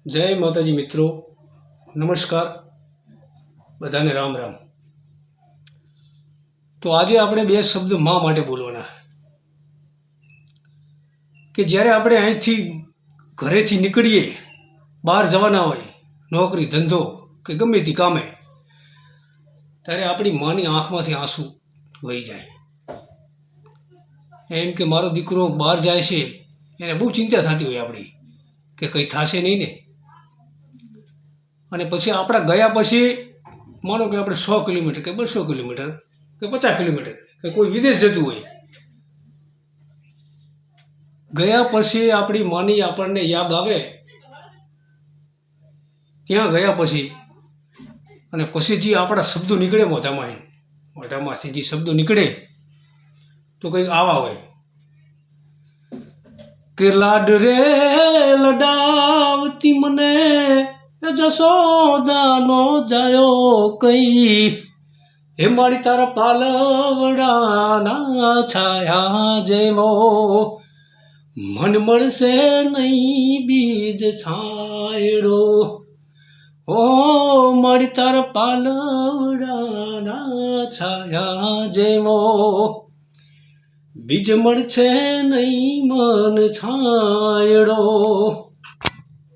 જય માતાજી મિત્રો, નમસ્કાર, બધાને રામ રામ. તો આજે આપણે બે શબ્દ મા માટે બોલવાના. કે જ્યારે આપણે અહીંથી ઘરેથી નીકળીએ, બહાર જવાના હોય, નોકરી ધંધો કે ગમે તે કામે, ત્યારે આપણી માની આંખમાંથી આંસુ વહી જાય. એમ કે મારો દીકરો બહાર જાય છે, એને બહુ ચિંતા થતી હોય આપણી કે કંઈ થશે નહીં ને. અને પછી આપણા ગયા પછી માનો કે આપણે 100 કિલોમીટર કે 200 કિલોમીટર કે 50 કિલોમીટર કે કોઈ વિદેશ જતું હોય, ગયા પછી આપણી માની આપણને યાદ આવે. ત્યાં ગયા પછી અને પછી જે આપણા શબ્દો નીકળે મોઢામાંથી જે શબ્દો નીકળે તો કંઈક આવા હોય કે લાડ રે લડાવતી મને જશોદાનો જાયો કઈ, હે મારી તારા પાલવડાના છાયા જેવો મન મળશે નહીં બીજ છાયડો. ઓ મારી તારા પાલવડાના છાયા જેવો બીજ મળશે નહીં મન છાયડો.